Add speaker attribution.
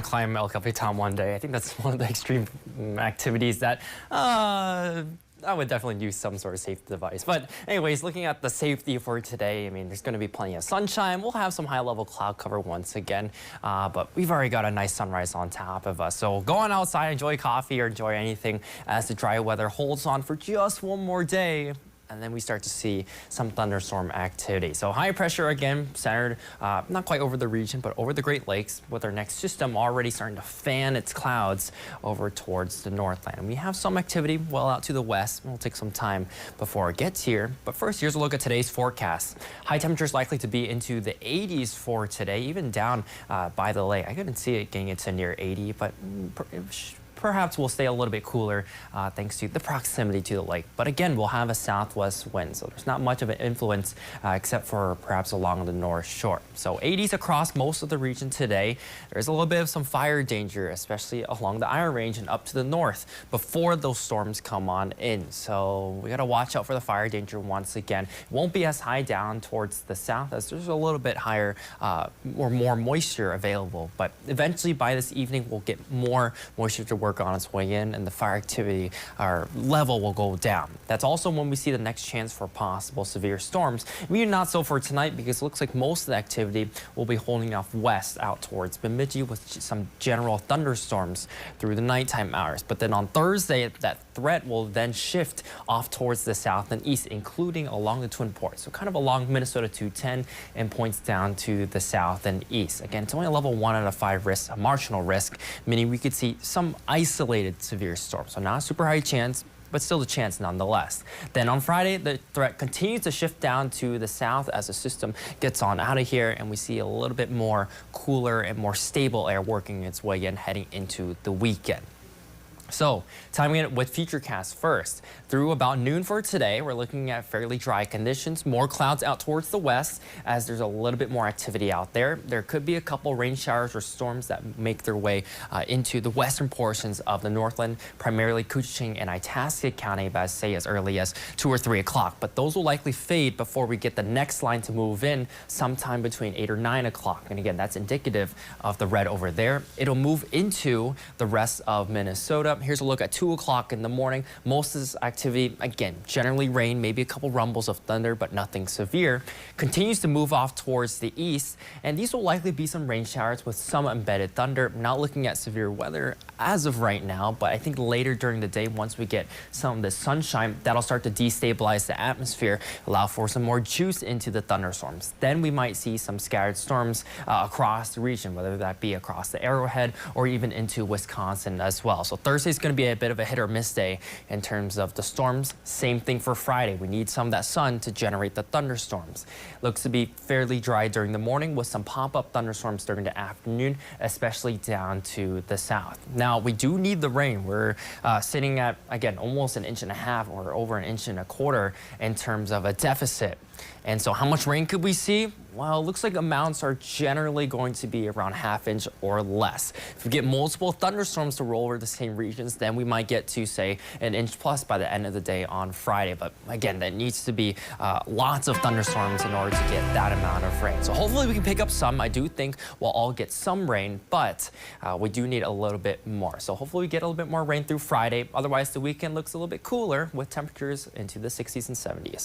Speaker 1: to climb El Capitan one day. I think that's one of the extreme activities that I would definitely use some sort of safety device. But anyways, looking at the safety for today, I mean, there's going to be plenty of sunshine. We'll have some high-level cloud cover once again, but we've already got a nice sunrise on top of us. So go on outside, enjoy coffee or enjoy anything as the dry weather holds on for just one more day. And then we start to see some thunderstorm activity. So high pressure again centered not quite over the region, but over the Great Lakes, with our next system already starting to fan its clouds over towards the Northland. And we have some activity well out to the west. It'll take some time before it gets here. But first, here's a look at today's forecast. High temperatures likely to be into the 80s for today, even down by the lake. I couldn't see it getting into near 80, but perhaps we'll stay a little bit cooler thanks to the proximity to the lake. But again, we'll have a southwest wind, so there's not much of an influence except for perhaps along the north shore. So 80s across most of the region today. There's a little bit of some fire danger, especially along the Iron Range and up to the north before those storms come on in. So we got to watch out for the fire danger once again. It won't be as high down towards the south as there's a little bit higher or more moisture available. But eventually by this evening, we'll get more moisture to work on its way in, and the fire activity or level will go down. That's also when we see the next chance for possible severe storms. Maybe not so for tonight, because it looks like most of the activity will be holding off west out towards Bemidji with some general thunderstorms through the nighttime hours. But then on Thursday, that threat will then shift off towards the south and east, including along the Twin Ports. So kind of along Minnesota 210 and points down to the south and east. Again, it's only a level 1 out of 5 risk, a marginal risk, meaning we could see some isolated severe storms. So not a super high chance, but still a chance nonetheless. Then on Friday, the threat continues to shift down to the south as the system gets on out of here, and we see a little bit more cooler and more stable air working its way in heading into the weekend. So, timing it with Futurecast first. Through about noon for today, we're looking at fairly dry conditions. More clouds out towards the west as there's a little bit more activity out there. There could be a couple rain showers or storms that make their way into the western portions of the Northland, primarily Kuching and Itasca County, by say as early as 2 or 3 o'clock. But those will likely fade before we get the next line to move in sometime between 8 or 9 o'clock. And again, that's indicative of the red over there. It'll move into the rest of Minnesota. Here's a look at 2 o'clock in the morning. Most of this activity, again, generally rain, maybe a couple rumbles of thunder, but nothing severe. Continues to move off towards the east, and these will likely be some rain showers with some embedded thunder. Not looking at severe weather as of right now, but I think later during the day, once we get some of the sunshine, that'll start to destabilize the atmosphere, allow for some more juice into the thunderstorms. Then we might see some scattered storms across the region, whether that be across the Arrowhead or even into Wisconsin as well. So Thursday's going to be a bit of a hit or miss day in terms of the storms. Same thing for Friday. We need some of that sun to generate the thunderstorms. Looks to be fairly dry during the morning with some pop-up thunderstorms during the afternoon, especially down to the south. Now, we do need the rain. We're sitting at, again, almost 1.5 inches or over 1.25 inches in terms of a deficit. And so how much rain could we see? Well, it looks like amounts are generally going to be around 1/2 inch or less. If we get multiple thunderstorms to roll over the same regions, then we might get to, say, 1 inch plus by the end of the day on Friday. But again, that needs to be lots of thunderstorms in order to get that amount of rain. So hopefully we can pick up some. I do think we'll all get some rain, but we do need a little bit more. So hopefully we get a little bit more rain through Friday. Otherwise, the weekend looks a little bit cooler with temperatures into the 60s and 70s.